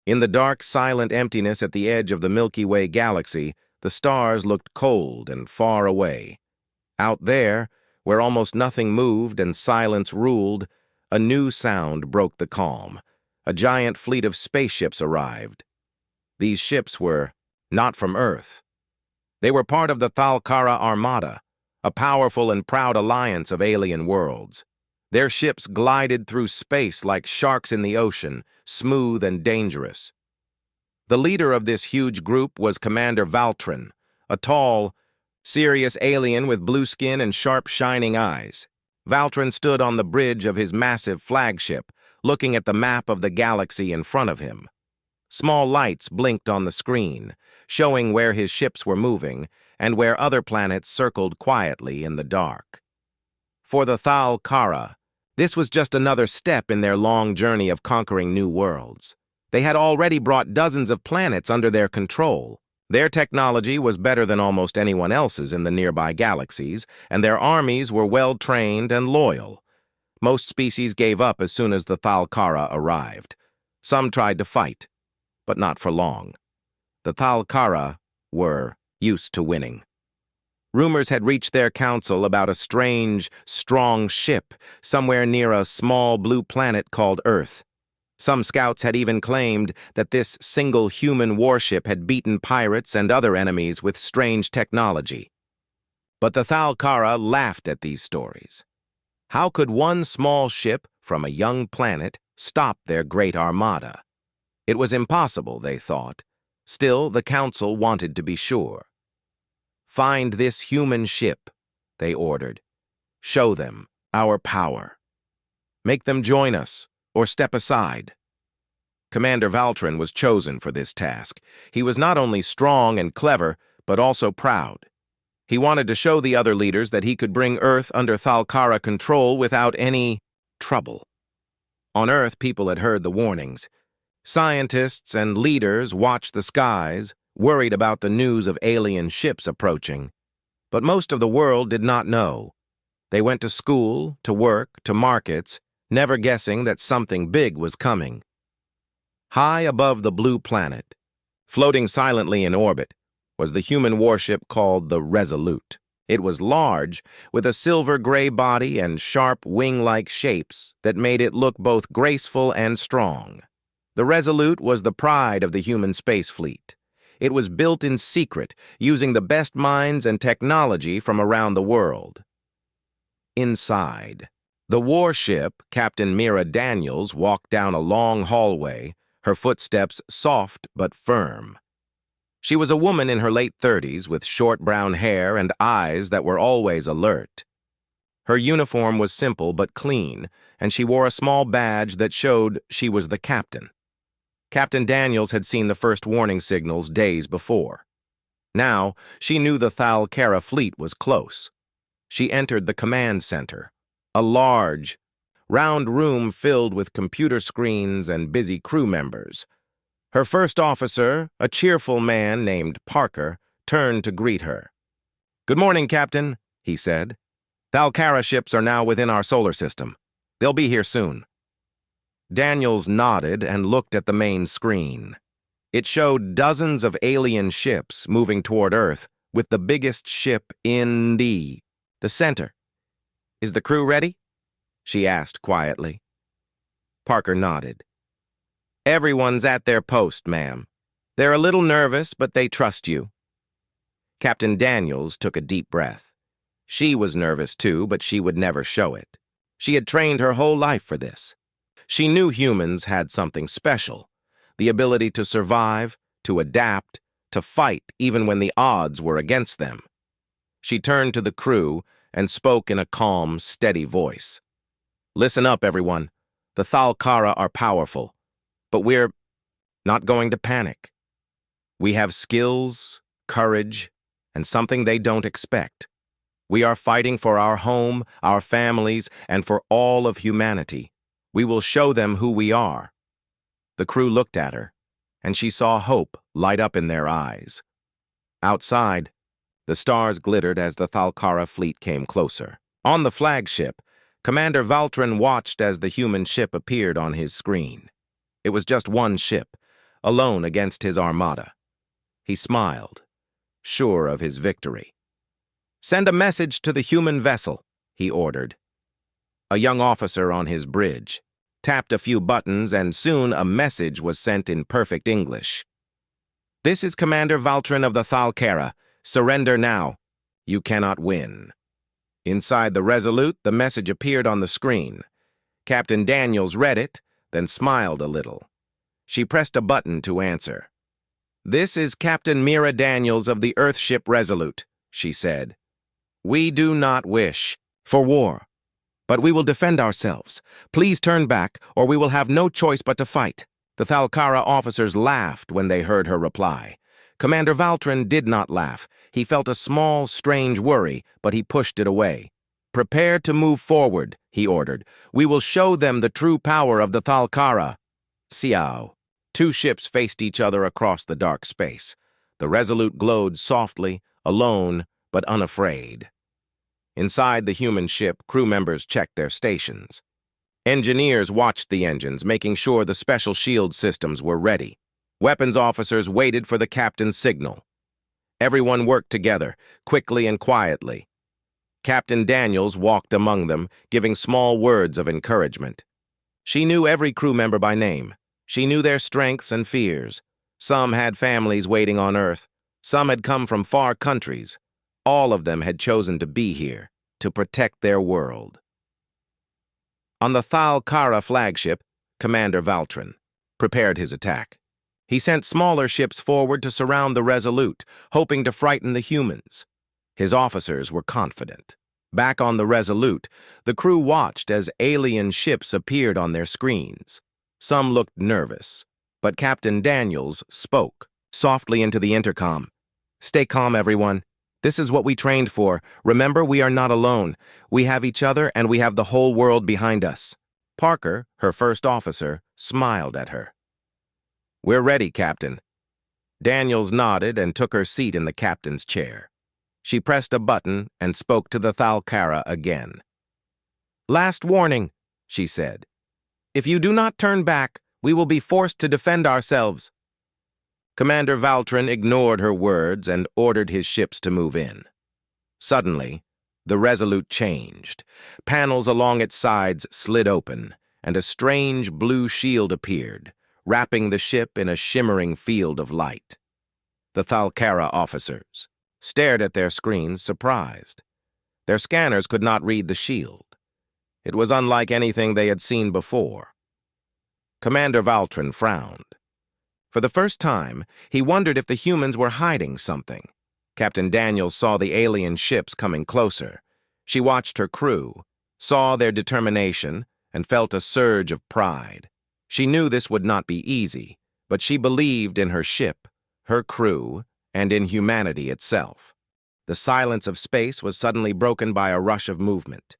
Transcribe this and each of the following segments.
In the dark, silent emptiness at the edge of the Milky Way galaxy, the stars looked cold and far away. Out there, where almost nothing moved and silence ruled, a new sound broke the calm. A giant fleet of spaceships arrived. These ships were not from Earth. They were part of the Thalkara Armada, a powerful and proud alliance of alien worlds. Their ships glided through space like sharks in the ocean, smooth and dangerous. The leader of this huge group was Commander Valtrin, a tall, serious alien with blue skin and sharp, shining eyes. Valtrin stood on the bridge of his massive flagship, looking at the map of the galaxy in front of him. Small lights blinked on the screen, showing where his ships were moving and where other planets circled quietly in the dark. For the Thalkara, this was just another step in their long journey of conquering new worlds. They had already brought dozens of planets under their control. Their technology was better than almost anyone else's in the nearby galaxies, and their armies were well-trained and loyal. Most species gave up as soon as the Thalkara arrived. Some tried to fight, but not for long. The Thalkara were used to winning. Rumors had reached their council about a strange, strong ship somewhere near a small blue planet called Earth. Some scouts had even claimed that this single human warship had beaten pirates and other enemies with strange technology. But the Thalkara laughed at these stories. How could one small ship from a young planet stop their great armada? It was impossible, they thought. Still, the council wanted to be sure. "Find this human ship," they ordered. "Show them our power. Make them join us or step aside." Commander Valtrin was chosen for this task. He was not only strong and clever, but also proud. He wanted to show the other leaders that he could bring Earth under Thalkara control without any trouble. On Earth, people had heard the warnings. Scientists and leaders watched the skies, worried about the news of alien ships approaching. But most of the world did not know. They went to school, to work, to markets, never guessing that something big was coming. High above the blue planet, floating silently in orbit, was the human warship called the Resolute. It was large, with a silver-gray body and sharp wing-like shapes that made it look both graceful and strong. The Resolute was the pride of the human space fleet. It was built in secret, using the best minds and technology from around the world. Inside, the warship, Captain Mira Daniels, walked down a long hallway, her footsteps soft but firm. She was a woman in her late 30s with short brown hair and eyes that were always alert. Her uniform was simple but clean, and she wore a small badge that showed she was the captain. Captain Daniels had seen the first warning signals days before. Now, she knew the Thalkara fleet was close. She entered the command center, a large, round room filled with computer screens and busy crew members. Her first officer, a cheerful man named Parker, turned to greet her. "Good morning, Captain," he said. "Thalkara ships are now within our solar system. They'll be here soon." Daniels nodded and looked at the main screen. It showed dozens of alien ships moving toward Earth, with the biggest ship in the center. "Is the crew ready?" she asked quietly. Parker nodded. "Everyone's at their post, ma'am. They're a little nervous, but they trust you." Captain Daniels took a deep breath. She was nervous too, but she would never show it. She had trained her whole life for this. She knew humans had something special, the ability to survive, to adapt, to fight even when the odds were against them. She turned to the crew and spoke in a calm, steady voice. "Listen up, everyone. The Thalkara are powerful, but we're not going to panic. We have skills, courage, and something they don't expect. We are fighting for our home, our families, and for all of humanity. We will show them who we are." The crew looked at her, and she saw hope light up in their eyes. Outside, the stars glittered as the Thalkara fleet came closer. On the flagship, Commander Valtrin watched as the human ship appeared on his screen. It was just one ship, alone against his armada. He smiled, sure of his victory. "Send a message to the human vessel," he ordered. A young officer on his bridge tapped a few buttons, and soon a message was sent in perfect English. "This is Commander Valtrin of the Thalkara. Surrender now. You cannot win." Inside the Resolute, the message appeared on the screen. Captain Daniels read it, then smiled a little. She pressed a button to answer. "This is Captain Mira Daniels of the Earthship Resolute," she said. "We do not wish for war, but we will defend ourselves. Please turn back, or we will have no choice but to fight." The Thalkara officers laughed when they heard her reply. Commander Valtrin did not laugh. He felt a small, strange worry, but he pushed it away. "Prepare to move forward," he ordered. "We will show them the true power of the Thalkara." Siao. Two ships faced each other across the dark space. The Resolute glowed softly, alone, but unafraid. Inside the human ship, crew members checked their stations. Engineers watched the engines, making sure the special shield systems were ready. Weapons officers waited for the captain's signal. Everyone worked together, quickly and quietly. Captain Daniels walked among them, giving small words of encouragement. She knew every crew member by name. She knew their strengths and fears. Some had families waiting on Earth. Some had come from far countries. All of them had chosen to be here, to protect their world. On the Thalkara flagship, Commander Valtrin prepared his attack. He sent smaller ships forward to surround the Resolute, hoping to frighten the humans. His officers were confident. Back on the Resolute, the crew watched as alien ships appeared on their screens. Some looked nervous, but Captain Daniels spoke softly into the intercom. "Stay calm, everyone. This is what we trained for. Remember, we are not alone. We have each other, and we have the whole world behind us." Parker, her first officer, smiled at her. "We're ready, Captain." Daniels nodded and took her seat in the captain's chair. She pressed a button and spoke to the Thalkara again. "Last warning," she said. "If you do not turn back, we will be forced to defend ourselves." Commander Valtrin ignored her words and ordered his ships to move in. Suddenly, the Resolute changed. Panels along its sides slid open, and a strange blue shield appeared, wrapping the ship in a shimmering field of light. The Thalkara officers stared at their screens, surprised. Their scanners could not read the shield. It was unlike anything they had seen before. Commander Valtrin frowned. For the first time, he wondered if the humans were hiding something. Captain Daniels saw the alien ships coming closer. She watched her crew, saw their determination, and felt a surge of pride. She knew this would not be easy, but she believed in her ship, her crew, and in humanity itself. The silence of space was suddenly broken by a rush of movement.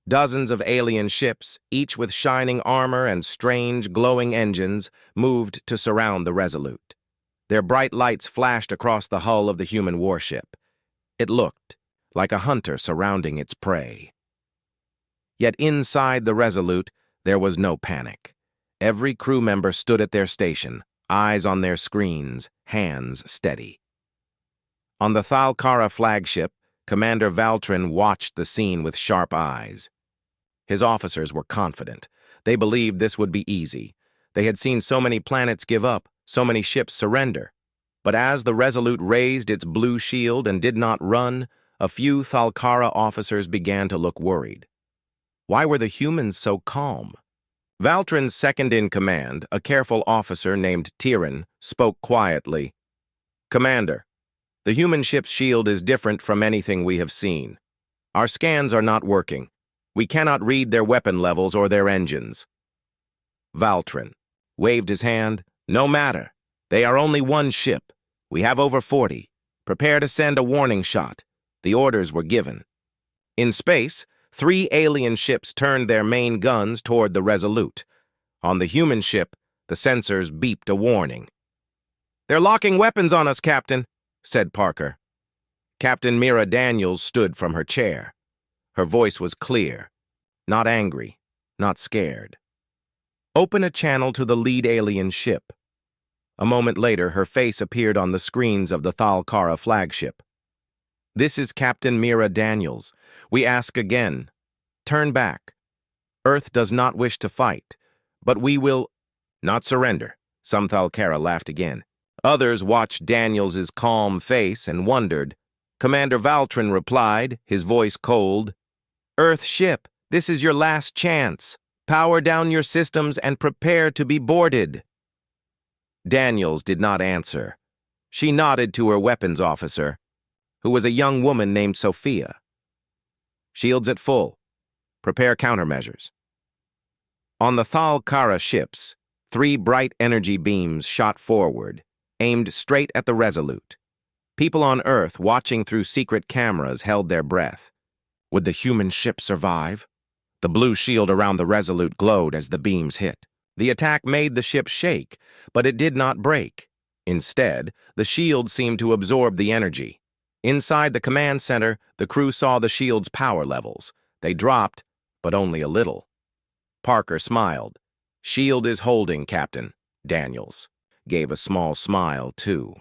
Dozens of alien ships, each with shining armor and strange, glowing engines, moved to surround the Resolute. Their bright lights flashed across the hull of the human warship. It looked like a hunter surrounding its prey. Yet inside the Resolute, there was no panic. Every crew member stood at their station, eyes on their screens, hands steady. On the Thalkara flagship, Commander Valtrin watched the scene with sharp eyes. His officers were confident. They believed this would be easy. They had seen so many planets give up, so many ships surrender. But as the Resolute raised its blue shield and did not run, a few Thalkara officers began to look worried. Why were the humans so calm? Valtrin's second-in-command, a careful officer named Tyrion, spoke quietly. "Commander, the human ship's shield is different from anything we have seen. Our scans are not working. We cannot read their weapon levels or their engines." Valtrin waved his hand. "No matter. They are only one ship. We have over 40. Prepare to send a warning shot." The orders were given. In space, 3 alien ships turned their main guns toward the Resolute. On the human ship, the sensors beeped a warning. "They're locking weapons on us, Captain," said Parker. Captain Mira Daniels stood from her chair. Her voice was clear, not angry, not scared. "Open a channel to the lead alien ship." A moment later, her face appeared on the screens of the Thalkara flagship. "This is Captain Mira Daniels. We ask again. Turn back. Earth does not wish to fight, but we will not surrender." Some Thalkara laughed again. Others watched Daniels's calm face and wondered. Commander Valtrin replied, his voice cold. "Earth ship, this is your last chance. Power down your systems and prepare to be boarded." Daniels did not answer. She nodded to her weapons officer, who was a young woman named Sophia. "Shields at full. Prepare countermeasures." On the Thalkara ships, 3 bright energy beams shot forward, aimed straight at the Resolute. People on Earth, watching through secret cameras, held their breath. Would the human ship survive? The blue shield around the Resolute glowed as the beams hit. The attack made the ship shake, but it did not break. Instead, the shield seemed to absorb the energy. Inside the command center, the crew saw the shield's power levels. They dropped, but only a little. Parker smiled. "Shield is holding, Captain." Daniels gave a small smile, too.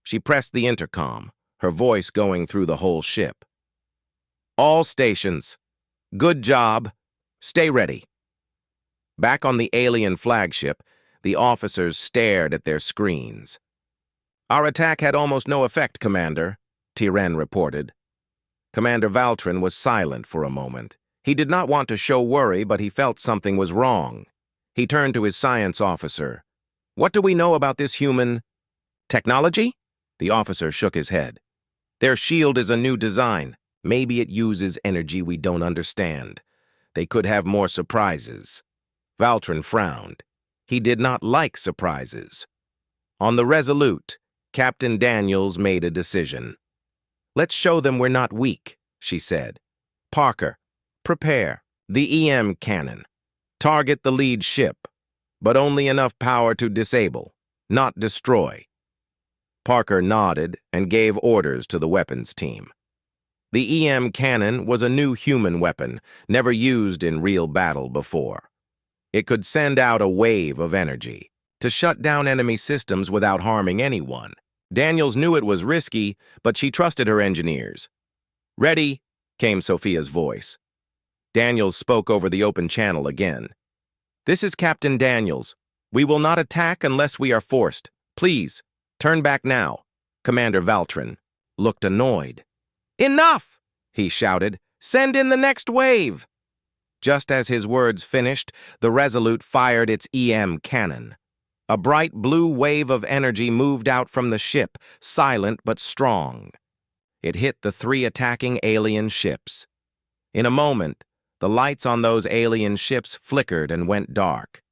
She pressed the intercom, her voice going through the whole ship. "All stations. Good job. Stay ready." Back on the alien flagship, the officers stared at their screens. "Our attack had almost no effect, Commander," Tiren reported. Commander Valtrin was silent for a moment. He did not want to show worry, but he felt something was wrong. He turned to his science officer. "What do we know about this human technology?" The officer shook his head. "Their shield is a new design. Maybe it uses energy we don't understand. They could have more surprises." Valtrin frowned. He did not like surprises. On the Resolute, Captain Daniels made a decision. "Let's show them we're not weak," she said. "Parker, prepare the EM cannon. Target the lead ship, but only enough power to disable, not destroy." Parker nodded and gave orders to the weapons team. The EM cannon was a new human weapon, never used in real battle before. It could send out a wave of energy to shut down enemy systems without harming anyone. Daniels knew it was risky, but she trusted her engineers. "Ready," came Sophia's voice. Daniels spoke over the open channel again. "This is Captain Daniels. We will not attack unless we are forced. Please, turn back now." Commander Valtrin looked annoyed. "Enough!" he shouted. "Send in the next wave!" Just as his words finished, the Resolute fired its EM cannon. A bright blue wave of energy moved out from the ship, silent but strong. It hit the 3 attacking alien ships. In a moment, the lights on those alien ships flickered and went dark.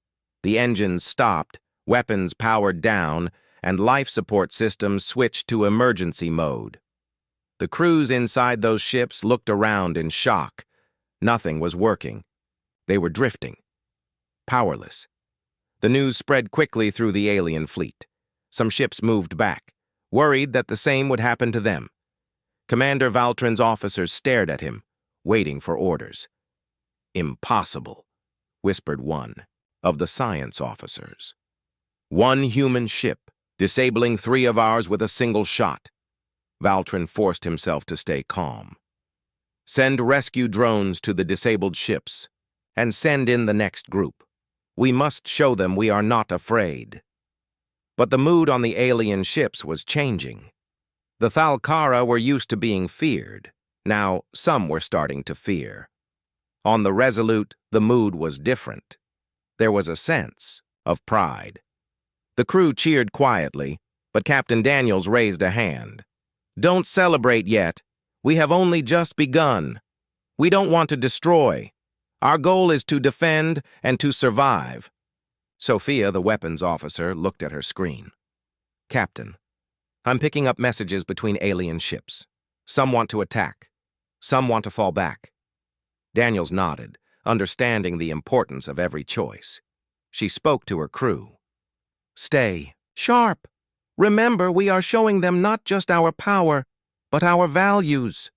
The engines stopped, weapons powered down, and life support systems switched to emergency mode. The crews inside those ships looked around in shock. Nothing was working. They were drifting. Powerless. The news spread quickly through the alien fleet. Some ships moved back, worried that the same would happen to them. Commander Valtrin's officers stared at him, waiting for orders. "Impossible," whispered one of the science officers. "1 human ship, disabling 3 of ours with a single shot." Valtrin forced himself to stay calm. "Send rescue drones to the disabled ships, and send in the next group. We must show them we are not afraid." But the mood on the alien ships was changing. The Thalkara were used to being feared. Now, some were starting to fear. On the Resolute, the mood was different. There was a sense of pride. The crew cheered quietly, but Captain Daniels raised a hand. "Don't celebrate yet. We have only just begun. We don't want to destroy. Our goal is to defend and to survive." Sophia, the weapons officer, looked at her screen. "Captain, I'm picking up messages between alien ships. Some want to attack. Some want to fall back." Daniels nodded, understanding the importance of every choice. She spoke to her crew. "Stay sharp. Remember, we are showing them not just our power, but our values."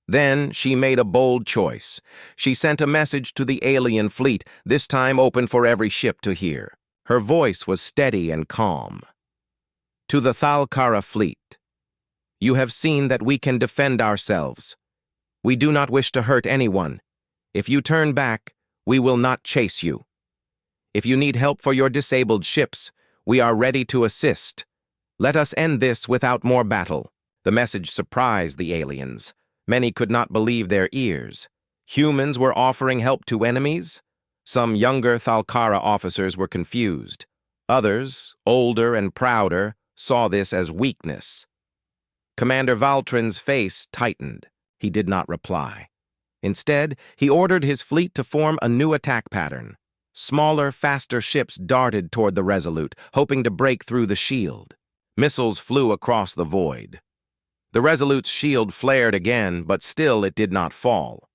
Then she made a bold choice. She sent a message to the alien fleet, this time open for every ship to hear. Her voice was steady and calm. To the Thalkara fleet, you have seen that we can defend ourselves. We do not wish to hurt anyone. If you turn back, we will not chase you. If you need help for your disabled ships, we are ready to assist. Let us end this without more battle. The message surprised the aliens. Many could not believe their ears. Humans were offering help to enemies? Some younger Thalkara officers were confused. Others, older and prouder, saw this as weakness. Commander Valtrin's face tightened. He did not reply. Instead, he ordered his fleet to form a new attack pattern. Smaller, faster ships darted toward the Resolute, hoping to break through the shield. Missiles flew across the void. The Resolute's shield flared again, but still it did not fall.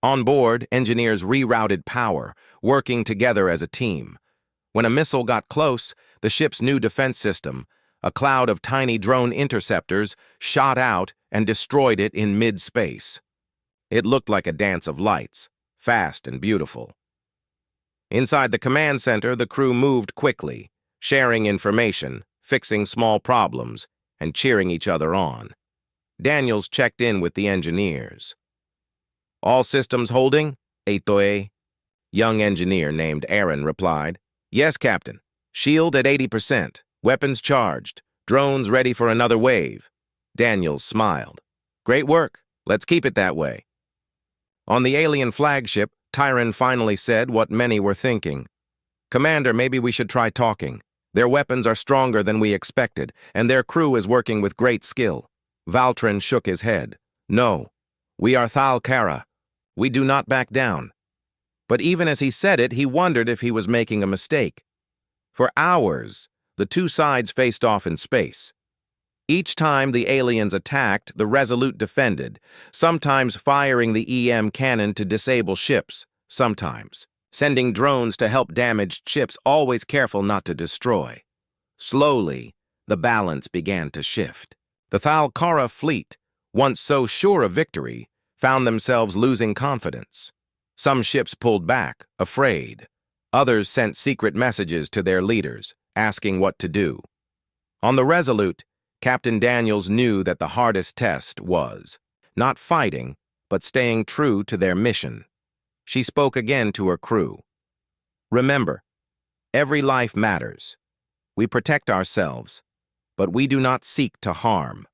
On board, engineers rerouted power, working together as a team. When a missile got close, the ship's new defense system, a cloud of tiny drone interceptors, shot out and destroyed it in mid-space. It looked like a dance of lights, fast and beautiful. Inside the command center, the crew moved quickly, sharing information, fixing small problems, and cheering each other on. Daniels checked in with the engineers. All systems holding? Etoe. Young engineer named Aaron replied. Yes, Captain. Shield at 80%. Weapons charged. Drones ready for another wave. Daniels smiled. Great work. Let's keep it that way. On the alien flagship, Tyron finally said what many were thinking. Commander, maybe we should try talking. Their weapons are stronger than we expected, and their crew is working with great skill. Valtrin shook his head. No, we are Thalkara. We do not back down. But even as he said it, he wondered if he was making a mistake. For hours, the two sides faced off in space. Each time the aliens attacked, the Resolute defended, sometimes firing the EM cannon to disable ships, sometimes sending drones to help damaged ships, always careful not to destroy. Slowly, the balance began to shift. The Thalkara fleet, once so sure of victory, found themselves losing confidence. Some ships pulled back, afraid. Others sent secret messages to their leaders, asking what to do. On the Resolute, Captain Daniels knew that the hardest test was not fighting, but staying true to their mission. She spoke again to her crew. Remember, every life matters. We protect ourselves, but we do not seek to harm.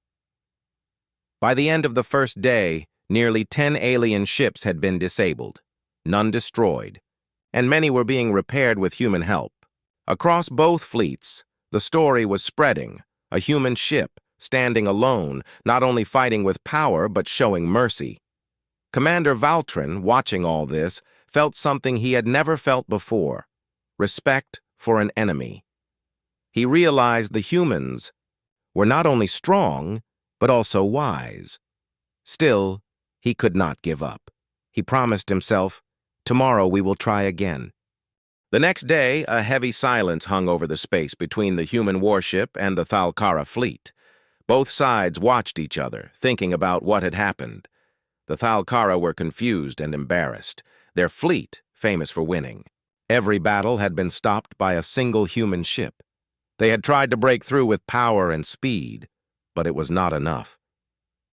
By the end of the first day, nearly 10 alien ships had been disabled, none destroyed, and many were being repaired with human help. Across both fleets, the story was spreading, a human ship, standing alone, not only fighting with power but showing mercy. Commander Valtrin, watching all this, felt something he had never felt before, respect for an enemy. He realized the humans were not only strong, but also wise. Still, he could not give up. He promised himself, tomorrow we will try again. The next day, a heavy silence hung over the space between the human warship and the Thalkara fleet. Both sides watched each other, thinking about what had happened. The Thalkara were confused and embarrassed, their fleet famous for winning. Every battle had been stopped by a single human ship. They had tried to break through with power and speed, but it was not enough.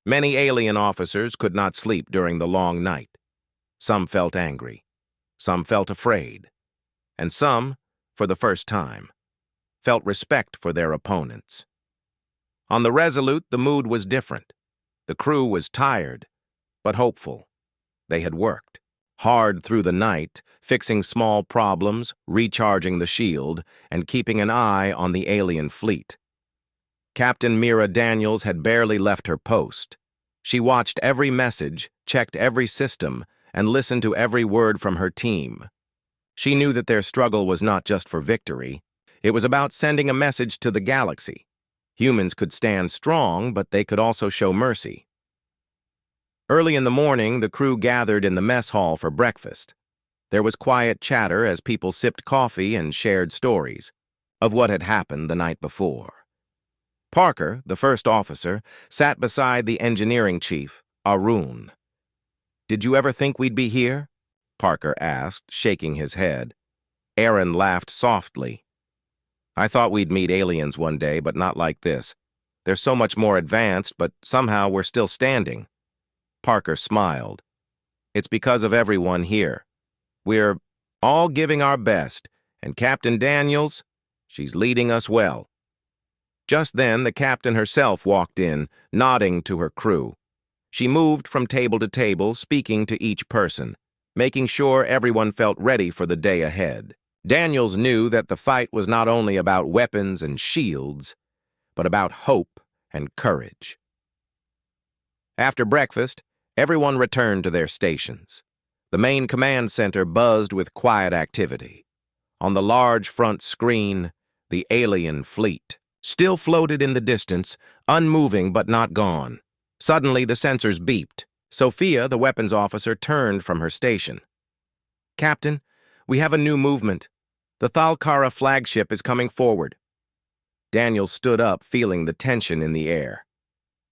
Many alien officers could not sleep during the long night. Some felt angry, some felt afraid, and some, for the first time, felt respect for their opponents. On the Resolute, the mood was different. The crew was tired, but hopeful. They had worked hard through the night, fixing small problems, recharging the shield, and keeping an eye on the alien fleet. Captain Mira Daniels had barely left her post. She watched every message, checked every system, and listened to every word from her team. She knew that their struggle was not just for victory. It was about sending a message to the galaxy. Humans could stand strong, but they could also show mercy. Early in the morning, the crew gathered in the mess hall for breakfast. There was quiet chatter as people sipped coffee and shared stories of what had happened the night before. Parker, the first officer, sat beside the engineering chief, Arun. "Did you ever think we'd be here?" Parker asked, shaking his head. Aaron laughed softly. I thought we'd meet aliens one day, but not like this. They're so much more advanced, but somehow we're still standing. Parker smiled. It's because of everyone here. We're all giving our best, and Captain Daniels, she's leading us well. Just then, the captain herself walked in, nodding to her crew. She moved from table to table, speaking to each person, making sure everyone felt ready for the day ahead. Daniels knew that the fight was not only about weapons and shields, but about hope and courage. After breakfast, everyone returned to their stations. The main command center buzzed with quiet activity. On the large front screen, the alien fleet still floated in the distance, unmoving but not gone. Suddenly, the sensors beeped. Sophia, the weapons officer, turned from her station. "Captain, we have a new movement. The Thalkara flagship is coming forward." Daniel stood up, feeling the tension in the air.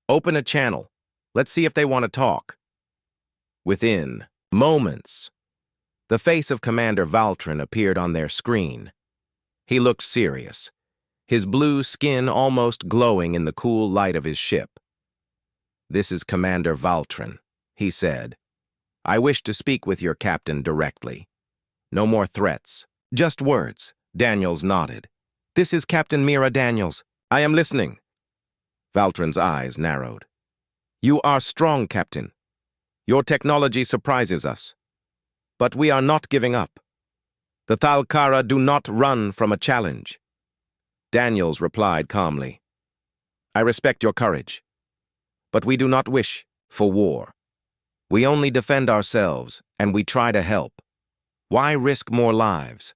"Open a channel. Let's see if they want to talk." Within moments, the face of Commander Valtrin appeared on their screen. He looked serious, his blue skin almost glowing in the cool light of his ship. "This is Commander Valtrin," he said. "I wish to speak with your captain directly. No more threats, just words." Daniels nodded. "This is Captain Mira Daniels. I am listening." Valtrin's eyes narrowed. "You are strong, Captain. Your technology surprises us. But we are not giving up. The Thalkara do not run from a challenge." Daniels replied calmly, "I respect your courage, but we do not wish for war. We only defend ourselves, and we try to help. Why risk more lives?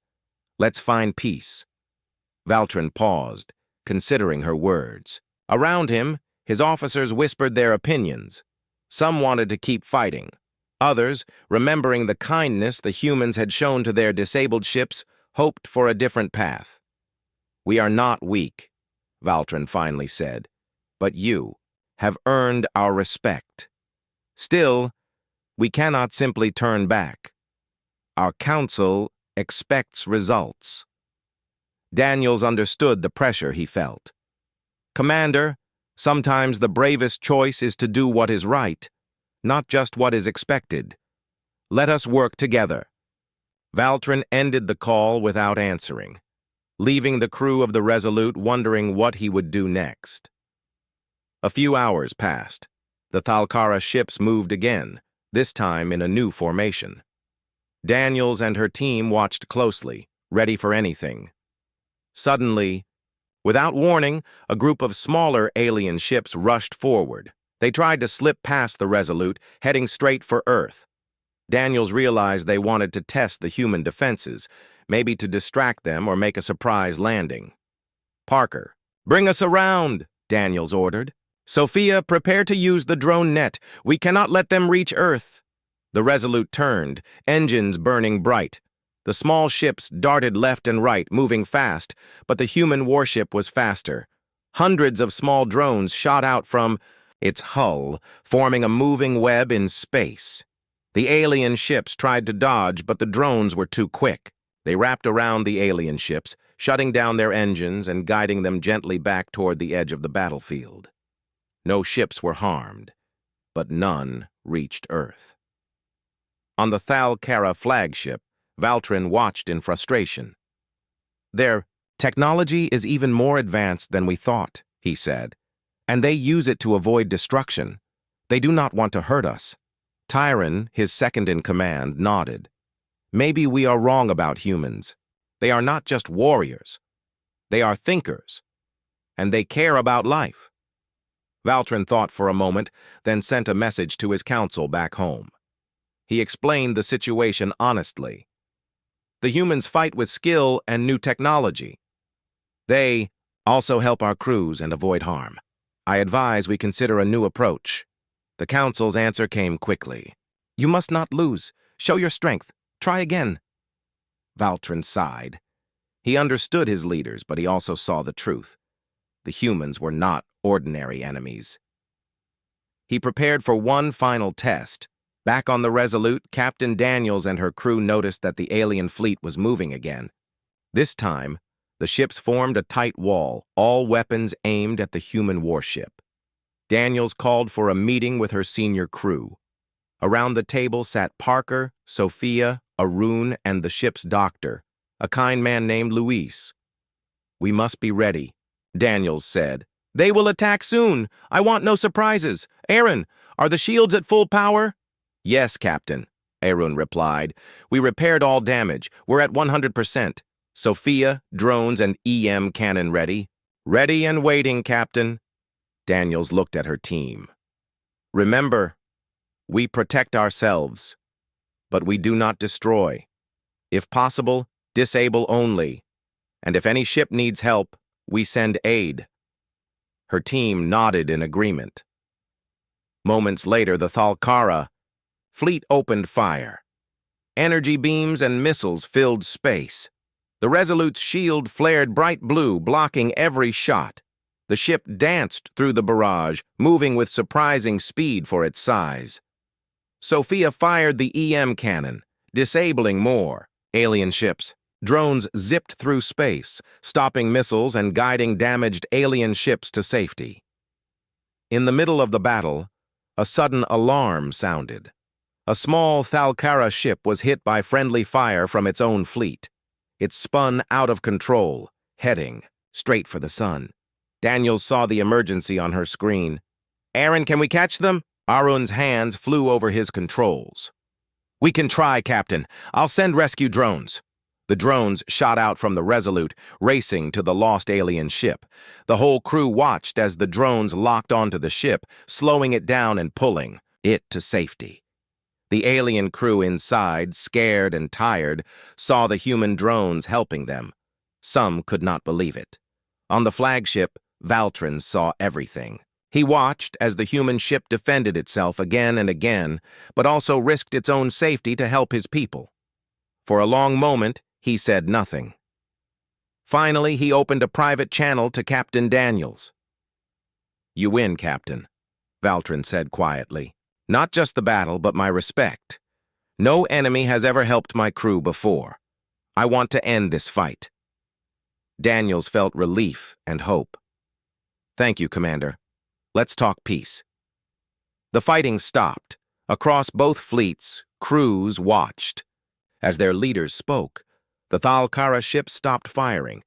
Let's find peace." Valtrin paused, considering her words. Around him, his officers whispered their opinions. Some wanted to keep fighting. Others, remembering the kindness the humans had shown to their disabled ships, hoped for a different path. "We are not weak," Valtrin finally said, "but you have earned our respect. Still, we cannot simply turn back. Our council expects results." Daniels understood the pressure he felt. "Commander, sometimes the bravest choice is to do what is right, not just what is expected. Let us work together." Valtrin ended the call without answering, leaving the crew of the Resolute wondering what he would do next. A few hours passed. The Thalkara ships moved again, this time in a new formation. Daniels and her team watched closely, ready for anything. Suddenly, without warning, a group of smaller alien ships rushed forward. They tried to slip past the Resolute, heading straight for Earth. Daniels realized they wanted to test the human defenses, maybe to distract them or make a surprise landing. "Parker, bring us around," Daniels ordered. "Sophia, prepare to use the drone net. We cannot let them reach Earth." The Resolute turned, engines burning bright. The small ships darted left and right, moving fast, but the human warship was faster. Hundreds of small drones shot out from its hull, forming a moving web in space. The alien ships tried to dodge, but the drones were too quick. They wrapped around the alien ships, shutting down their engines and guiding them gently back toward the edge of the battlefield. No ships were harmed, but none reached Earth. On the Thalkara flagship, Valtrin watched in frustration. "Their technology is even more advanced than we thought," he said, "and they use it to avoid destruction. They do not want to hurt us." Tyron, his second-in-command, nodded. "Maybe we are wrong about humans. They are not just warriors. They are thinkers, and they care about life." Valtrin thought for a moment, then sent a message to his council back home. He explained the situation honestly. "The humans fight with skill and new technology. They also help our crews and avoid harm. I advise we consider a new approach." The council's answer came quickly. "You must not lose. Show your strength. Try again." Valtrin sighed. He understood his leaders, but he also saw the truth. The humans were not ordinary enemies. He prepared for one final test. Back on the Resolute, Captain Daniels and her crew noticed that the alien fleet was moving again. This time, The ships formed a tight wall, all weapons aimed at the human warship. Daniels called for a meeting with her senior crew. Around the table sat Parker, Sophia, Arun, and the ship's doctor, a kind man named Luis. "We must be ready," Daniels said. "They will attack soon. I want no surprises. Aaron, are the shields at full power?" "Yes, Captain," Arun replied. "We repaired all damage. We're at 100%. Sophia, drones, and EM cannon ready." "Ready and waiting, Captain." Daniels looked at her team. "Remember, we protect ourselves, but we do not destroy. If possible, disable only. And if any ship needs help, we send aid." Her team nodded in agreement. Moments later, the Thalkara fleet opened fire. Energy beams and missiles filled space. The Resolute's shield flared bright blue, blocking every shot. The ship danced through the barrage, moving with surprising speed for its size. Sophia fired the EM cannon, disabling more alien ships. Drones zipped through space, stopping missiles and guiding damaged alien ships to safety. In the middle of the battle, a sudden alarm sounded. A small Thalkara ship was hit by friendly fire from its own fleet. It spun out of control, heading straight for the sun. Daniels saw the emergency on her screen. "Aaron, can we catch them?" Arun's hands flew over his controls. "We can try, Captain. I'll send rescue drones." The drones shot out from the Resolute, racing to the lost alien ship. The whole crew watched as the drones locked onto the ship, slowing it down and pulling it to safety. The alien crew inside, scared and tired, saw the human drones helping them. Some could not believe it. On the flagship, Valtrin saw everything. He watched as the human ship defended itself again and again, but also risked its own safety to help his people. For a long moment, he said nothing. Finally, he opened a private channel to Captain Daniels. "You win, Captain," Valtrin said quietly. "Not just the battle, but my respect. No enemy has ever helped my crew before. I want to end this fight." Daniels felt relief and hope. "Thank you, Commander. Let's talk peace." The fighting stopped. Across both fleets, crews watched. As their leaders spoke, the Thalkara ship stopped firing.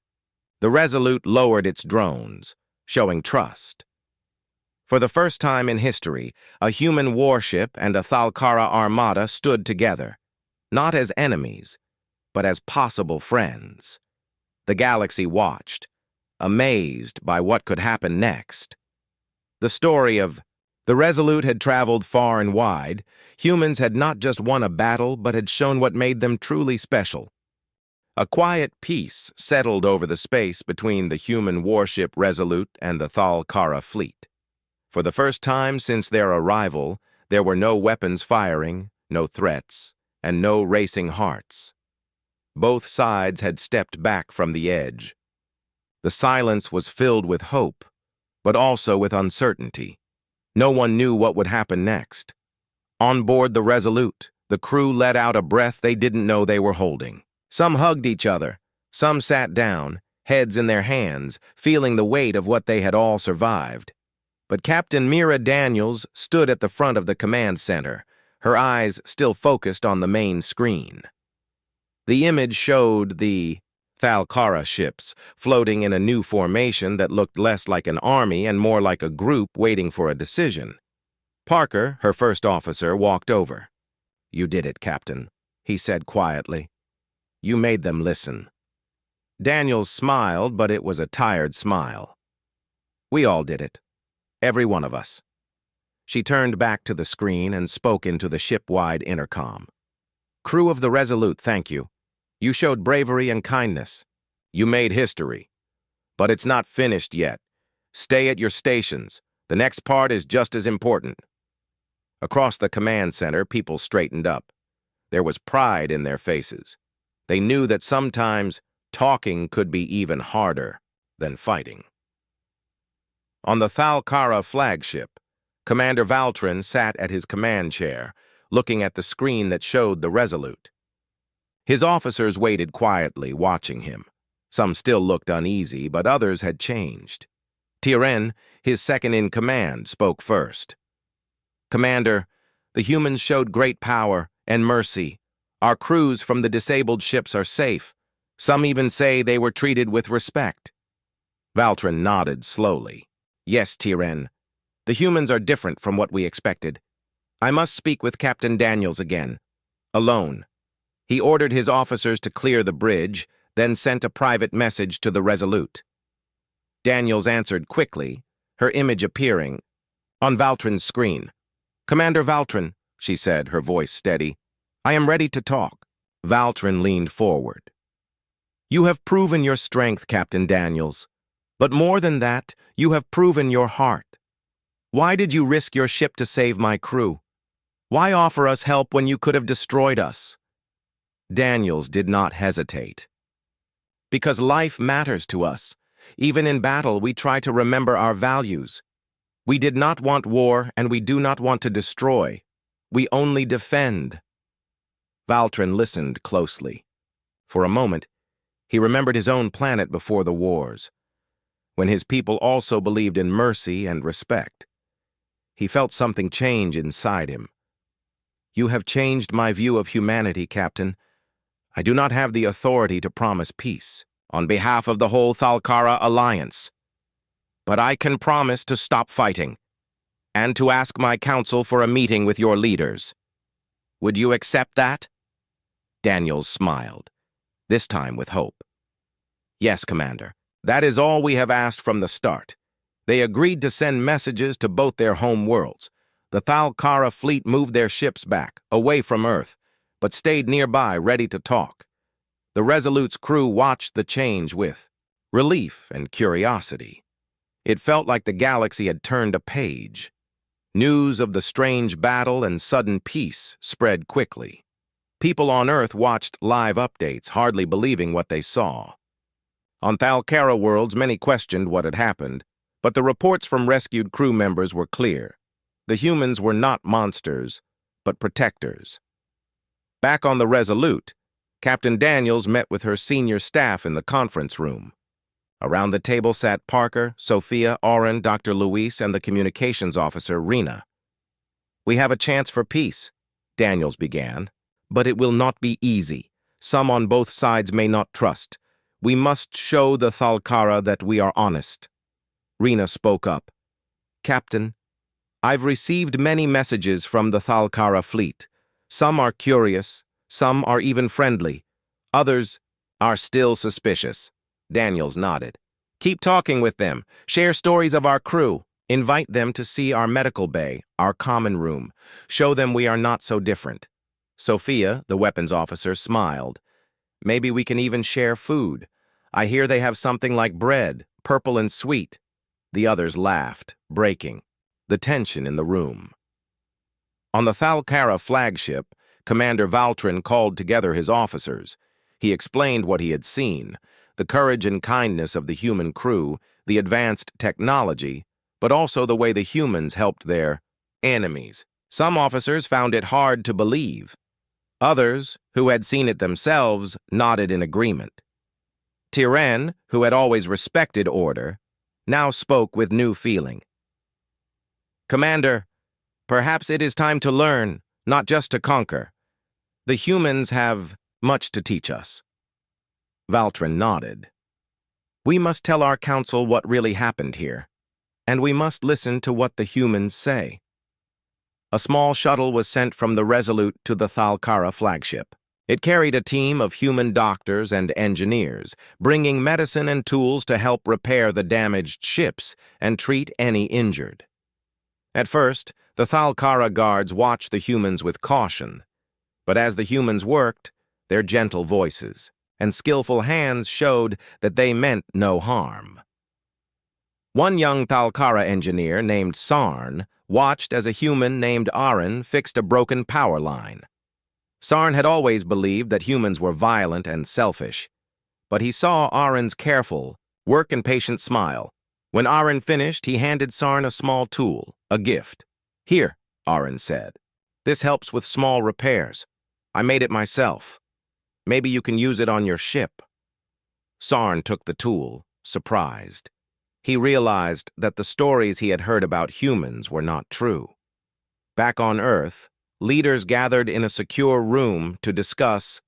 The Resolute lowered its drones, showing trust. For the first time in history, a human warship and a Thalkara armada stood together, not as enemies, but as possible friends. The galaxy watched, amazed by what could happen next. The story of the Resolute had traveled far and wide. Humans had not just won a battle, but had shown what made them truly special. A quiet peace settled over the space between the human warship Resolute and the Thalkara fleet. For the first time since their arrival, there were no weapons firing, no threats, and no racing hearts. Both sides had stepped back from the edge. The silence was filled with hope, but also with uncertainty. No one knew what would happen next. On board the Resolute, the crew let out a breath they didn't know they were holding. Some hugged each other, some sat down, heads in their hands, feeling the weight of what they had all survived. But Captain Mira Daniels stood at the front of the command center, her eyes still focused on the main screen. The image showed the Thalkara ships, floating in a new formation that looked less like an army and more like a group waiting for a decision. Parker, her first officer, walked over. "You did it, Captain," he said quietly. "You made them listen." Daniels smiled, but it was a tired smile. "We all did it. Every one of us." She turned back to the screen and spoke into the ship-wide intercom. "Crew of the Resolute, thank you. You showed bravery and kindness. You made history. But it's not finished yet. Stay at your stations. The next part is just as important." Across the command center, people straightened up. There was pride in their faces. They knew that sometimes talking could be even harder than fighting. On the Thalkara flagship, Commander Valtrin sat at his command chair, looking at the screen that showed the Resolute. His officers waited quietly, watching him. Some still looked uneasy, but others had changed. Tyren, his second-in-command, spoke first. "Commander, the humans showed great power and mercy. Our crews from the disabled ships are safe. Some even say they were treated with respect." Valtrin nodded slowly. "Yes, Tyren. The humans are different from what we expected. I must speak with Captain Daniels again. Alone." He ordered his officers to clear the bridge, then sent a private message to the Resolute. Daniels answered quickly, her image appearing on Valtrin's screen. "Commander Valtrin," she said, her voice steady, "I am ready to talk." Valtrin leaned forward. "You have proven your strength, Captain Daniels. But more than that, you have proven your heart. Why did you risk your ship to save my crew? Why offer us help when you could have destroyed us?" Daniels did not hesitate. "Because life matters to us. Even in battle, we try to remember our values. We did not want war, and we do not want to destroy. We only defend." Valtrin listened closely. For a moment, he remembered his own planet before the wars, when his people also believed in mercy and respect. He felt something change inside him. "You have changed my view of humanity, Captain. I do not have the authority to promise peace on behalf of the whole Thalkara Alliance. But I can promise to stop fighting, and to ask my council for a meeting with your leaders. Would you accept that?" Daniels smiled, this time with hope. "Yes, Commander. That is all we have asked from the start." They agreed to send messages to both their home worlds. The Thalkara fleet moved their ships back, away from Earth, but stayed nearby, ready to talk. The Resolute's crew watched the change with relief and curiosity. It felt like the galaxy had turned a page. News of the strange battle and sudden peace spread quickly. People on Earth watched live updates, hardly believing what they saw. On Thalkara worlds, many questioned what had happened, but the reports from rescued crew members were clear. The humans were not monsters, but protectors. Back on the Resolute, Captain Daniels met with her senior staff in the conference room. Around the table sat Parker, Sophia, Oren, Dr. Luis, and the communications officer, Rena. "We have a chance for peace," Daniels began, "but it will not be easy. Some on both sides may not trust. We must show the Thalkara that we are honest." Rena spoke up. "Captain, I've received many messages from the Thalkara fleet. Some are curious, some are even friendly. Others are still suspicious." Daniels nodded. "Keep talking with them. Share stories of our crew. Invite them to see our medical bay, our common room. Show them we are not so different." Sophia, the weapons officer, smiled. "Maybe we can even share food. I hear they have something like bread, purple and sweet." The others laughed, breaking the tension in the room. On the Thalkara flagship, Commander Valtrin called together his officers. He explained what he had seen, the courage and kindness of the human crew, the advanced technology, but also the way the humans helped their enemies. Some officers found it hard to believe. Others, who had seen it themselves, nodded in agreement. Tyren, who had always respected order, now spoke with new feeling. "Commander, perhaps it is time to learn, not just to conquer. The humans have much to teach us." Valtrin nodded. "We must tell our council what really happened here, and we must listen to what the humans say." A small shuttle was sent from the Resolute to the Thalkara flagship. It carried a team of human doctors and engineers, bringing medicine and tools to help repair the damaged ships and treat any injured. At first, the Thalkara guards watched the humans with caution, but as the humans worked, their gentle voices and skillful hands showed that they meant no harm. One young Thalkara engineer named Sarn watched as a human named Aren fixed a broken power line. Sarn had always believed that humans were violent and selfish, but he saw Aren's careful, work and patient smile. When Aren finished, he handed Sarn a small tool, a gift. "Here," Aren said. "This helps with small repairs. I made it myself. Maybe you can use it on your ship." Sarn took the tool, surprised. He realized that the stories he had heard about humans were not true. Back on Earth, leaders gathered in a secure room to discuss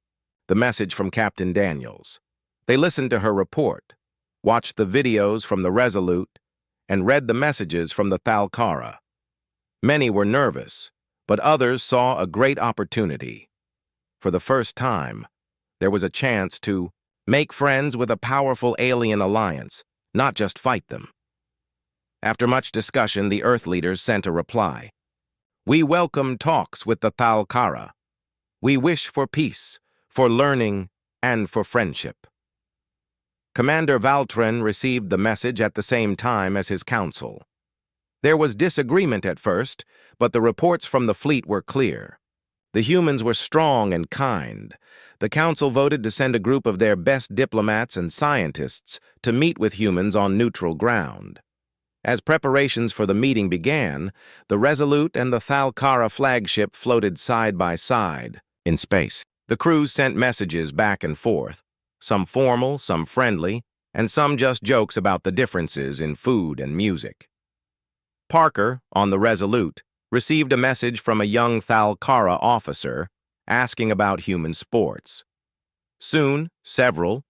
the message from Captain Daniels. They listened to her report, watched the videos from the Resolute, and read the messages from the Thalkara. Many were nervous, but others saw a great opportunity. For the first time, there was a chance to make friends with a powerful alien alliance, not just fight them. After much discussion, the Earth leaders sent a reply. We welcome talks with the Thalkara. We wish for peace, for learning, and for friendship. Commander Valtren received the message at the same time as his council. There was disagreement at first, but the reports from the fleet were clear. The humans were strong and kind. The council voted to send a group of their best diplomats and scientists to meet with humans on neutral ground. As preparations for the meeting began, the Resolute and the Thalkara flagship floated side by side in space. The crews sent messages back and forth, some formal, some friendly, and some just jokes about the differences in food and music. Parker, on the Resolute, received a message from a young Thalkara officer asking about human sports. Soon, several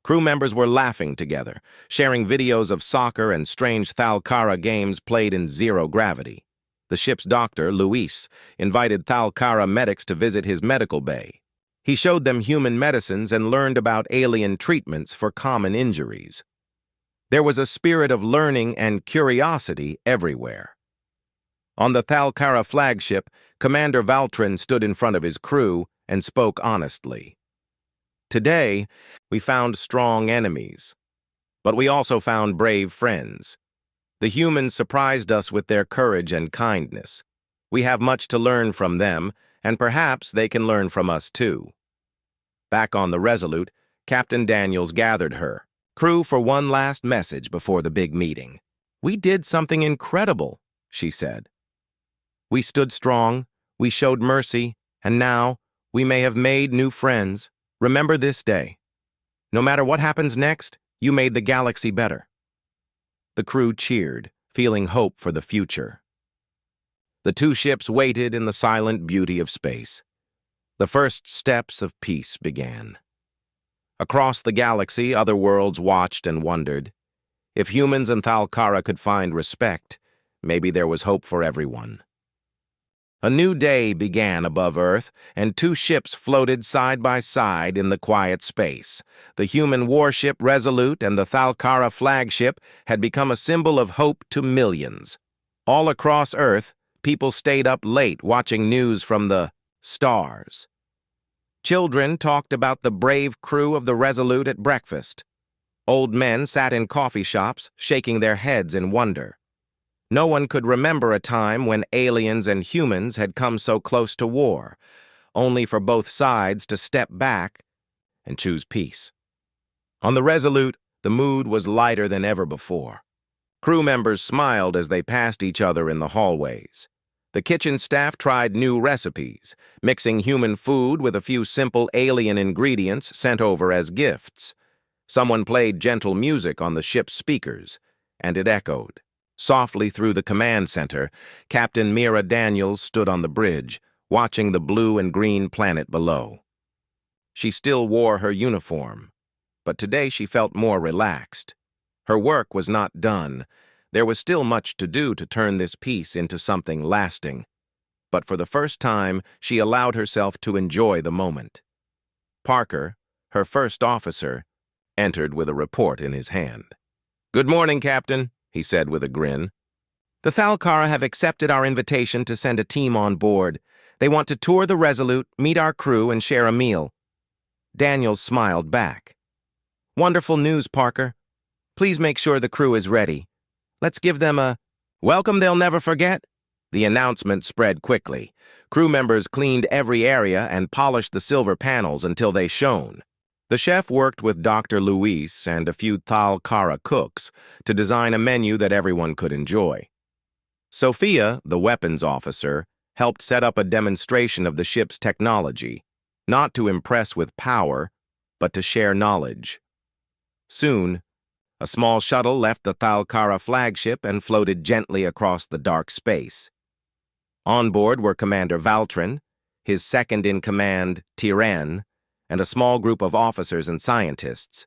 crew members were laughing together, sharing videos of soccer and strange Thalkara games played in zero gravity. The ship's doctor, Luis, invited Thalkara medics to visit his medical bay. He showed them human medicines and learned about alien treatments for common injuries. There was a spirit of learning and curiosity everywhere. On the Thalkara flagship, Commander Valtren stood in front of his crew and spoke honestly. Today, we found strong enemies, but we also found brave friends. The humans surprised us with their courage and kindness. We have much to learn from them, and perhaps they can learn from us too. Back on the Resolute, Captain Daniels gathered her crew for one last message before the big meeting. We did something incredible, she said. We stood strong, we showed mercy, and now we may have made new friends. Remember this day. No matter what happens next, you made the galaxy better. The crew cheered, feeling hope for the future. The two ships waited in the silent beauty of space. The first steps of peace began. Across the galaxy, other worlds watched and wondered. If humans and Thalkara could find respect, maybe there was hope for everyone. A new day began above Earth, and two ships floated side by side in the quiet space. The human warship Resolute and the Thalkara flagship had become a symbol of hope to millions. All across Earth, people stayed up late watching news from the stars. Children talked about the brave crew of the Resolute at breakfast. Old men sat in coffee shops, shaking their heads in wonder. No one could remember a time when aliens and humans had come so close to war, only for both sides to step back and choose peace. On the Resolute, the mood was lighter than ever before. Crew members smiled as they passed each other in the hallways. The kitchen staff tried new recipes, mixing human food with a few simple alien ingredients sent over as gifts. Someone played gentle music on the ship's speakers, and it echoed. Softly through the command center, Captain Mira Daniels stood on the bridge, watching the blue and green planet below. She still wore her uniform, but today she felt more relaxed. Her work was not done. There was still much to do to turn this peace into something lasting. But for the first time, she allowed herself to enjoy the moment. Parker, her first officer, entered with a report in his hand. "Good morning, Captain," he said with a grin. "The Thalkara have accepted our invitation to send a team on board. They want to tour the Resolute, meet our crew, and share a meal." Daniels smiled back. "Wonderful news, Parker. Please make sure the crew is ready. Let's give them a welcome they'll never forget." The announcement spread quickly. Crew members cleaned every area and polished the silver panels until they shone. The chef worked with Dr. Luis and a few Thalkara cooks to design a menu that everyone could enjoy. Sophia, the weapons officer, helped set up a demonstration of the ship's technology, not to impress with power, but to share knowledge. Soon, a small shuttle left the Thalkara flagship and floated gently across the dark space. On board were Commander Valtrin, his second-in-command, Tyran, and a small group of officers and scientists.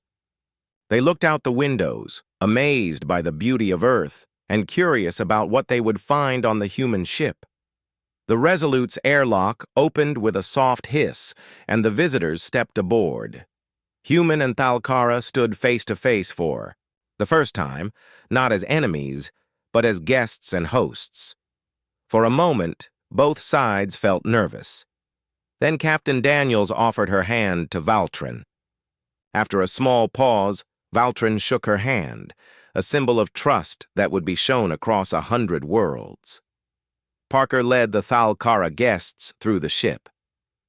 They looked out the windows, amazed by the beauty of Earth and curious about what they would find on the human ship. The Resolute's airlock opened with a soft hiss, and the visitors stepped aboard. Human and Thalkara stood face to face for the first time, not as enemies, but as guests and hosts. For a moment, both sides felt nervous. Then Captain Daniels offered her hand to Valtrin. After a small pause, Valtrin shook her hand, a symbol of trust that would be shown across 100 worlds. Parker led the Thalkara guests through the ship.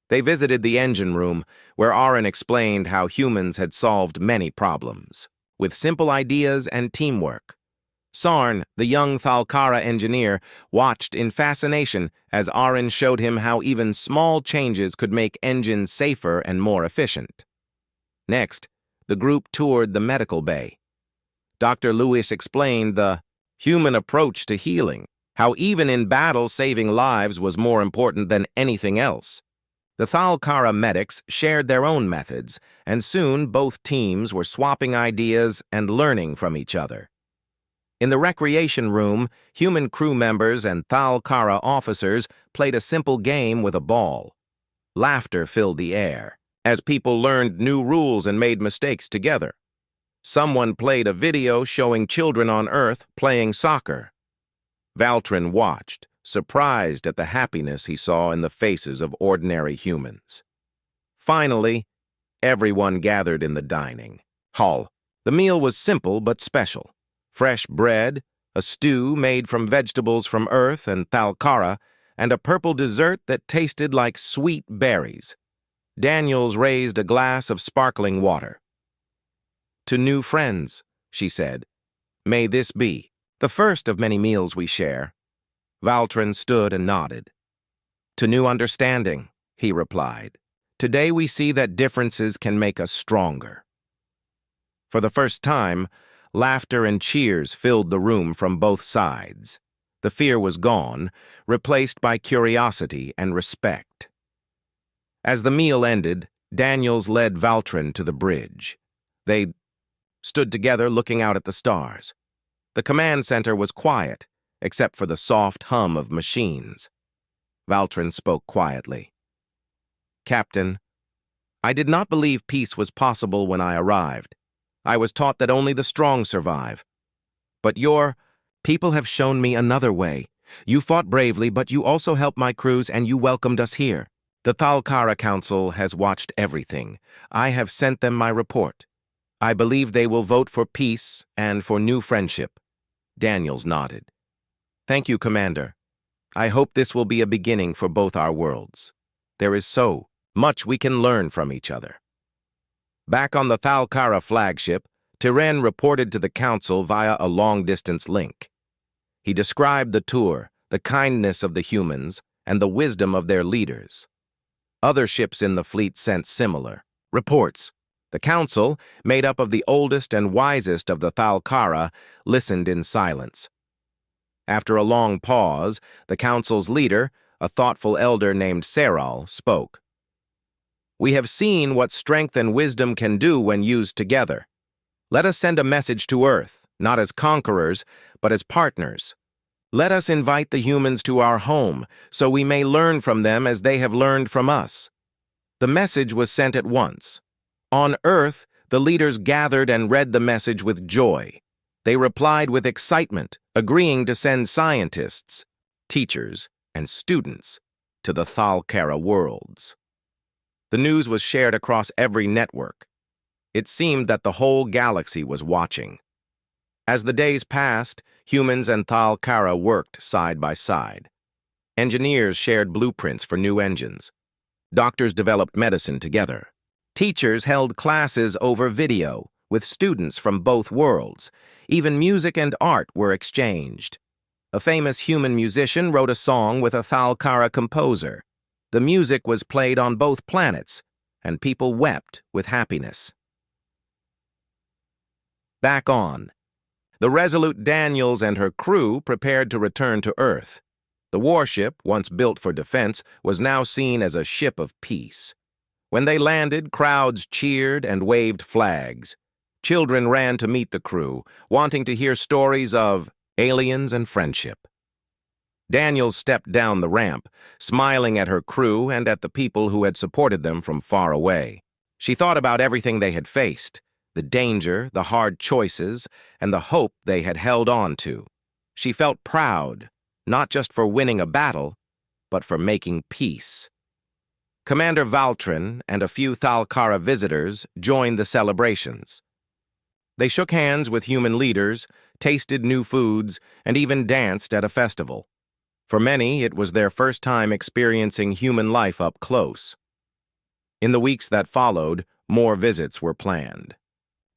They visited the engine room, where Aaron explained how humans had solved many problems, with simple ideas and teamwork. Sarn, the young Thalkara engineer, watched in fascination as Aaron showed him how even small changes could make engines safer and more efficient. Next, the group toured the medical bay. Dr. Lewis explained the human approach to healing, how even in battle saving lives was more important than anything else. The Thalkara medics shared their own methods, and soon both teams were swapping ideas and learning from each other. In the recreation room, human crew members and Thalkara officers played a simple game with a ball. Laughter filled the air, as people learned new rules and made mistakes together. Someone played a video showing children on Earth playing soccer. Valtrin watched, surprised at the happiness he saw in the faces of ordinary humans. Finally, everyone gathered in the dining hall. The meal was simple but special. Fresh bread, a stew made from vegetables from Earth and Thalkara, and a purple dessert that tasted like sweet berries. Daniels raised a glass of sparkling water. "To new friends," she said, "may this be the first of many meals we share." Valtrin stood and nodded. "To new understanding," he replied. "Today we see that differences can make us stronger." For the first time, laughter and cheers filled the room from both sides. The fear was gone, replaced by curiosity and respect. As the meal ended, Daniels led Valtrin to the bridge. They stood together looking out at the stars. The command center was quiet, except for the soft hum of machines. Valtrin spoke quietly. "Captain, I did not believe peace was possible when I arrived. I was taught that only the strong survive. But your people have shown me another way. You fought bravely, but you also helped my crews and you welcomed us here. The Thalkara Council has watched everything. I have sent them my report. I believe they will vote for peace and for new friendship." Daniels nodded. "Thank you, Commander. I hope this will be a beginning for both our worlds. There is so much we can learn from each other." Back on the Thalkara flagship, Tyran reported to the Council via a long-distance link. He described the tour, the kindness of the humans, and the wisdom of their leaders. Other ships in the fleet sent similar reports. The Council, made up of the oldest and wisest of the Thalkara, listened in silence. After a long pause, the Council's leader, a thoughtful elder named Seral, spoke. "We have seen what strength and wisdom can do when used together. Let us send a message to Earth, not as conquerors, but as partners. Let us invite the humans to our home, so we may learn from them as they have learned from us." The message was sent at once. On Earth, the leaders gathered and read the message with joy. They replied with excitement, agreeing to send scientists, teachers, and students to the Thalkara worlds. The news was shared across every network. It seemed that the whole galaxy was watching. As the days passed, humans and Thalkara worked side by side. Engineers shared blueprints for new engines. Doctors developed medicine together. Teachers held classes over video with students from both worlds. Even music and art were exchanged. A famous human musician wrote a song with a Thalkara composer. The music was played on both planets, and people wept with happiness. Back on. The resolute Daniels and her crew prepared to return to Earth. The warship, once built for defense, was now seen as a ship of peace. When they landed, crowds cheered and waved flags. Children ran to meet the crew, wanting to hear stories of aliens and friendship. Daniels stepped down the ramp, smiling at her crew and at the people who had supported them from far away. She thought about everything they had faced, the danger, the hard choices, and the hope they had held on to. She felt proud, not just for winning a battle, but for making peace. Commander Valtrin and a few Thalkara visitors joined the celebrations. They shook hands with human leaders, tasted new foods, and even danced at a festival. For many, it was their first time experiencing human life up close. In the weeks that followed, more visits were planned.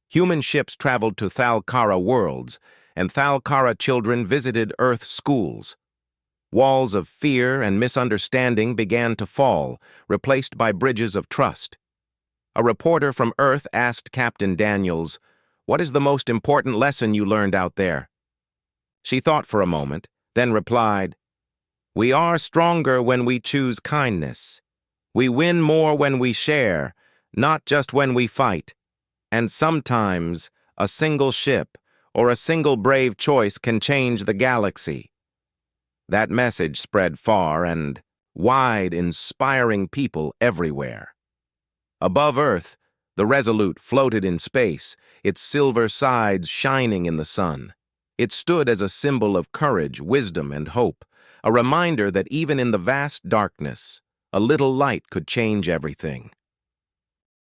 Human ships traveled to Thalkara worlds, and Thalkara children visited Earth schools. Walls of fear and misunderstanding began to fall, replaced by bridges of trust. A reporter from Earth asked Captain Daniels, "What is the most important lesson you learned out there?" She thought for a moment, then replied, "We are stronger when we choose kindness. We win more when we share, not just when we fight. And sometimes a single ship or a single brave choice can change the galaxy." That message spread far and wide, inspiring people everywhere. Above Earth, the Resolute floated in space, its silver sides shining in the sun. It stood as a symbol of courage, wisdom, and hope, a reminder that even in the vast darkness, a little light could change everything.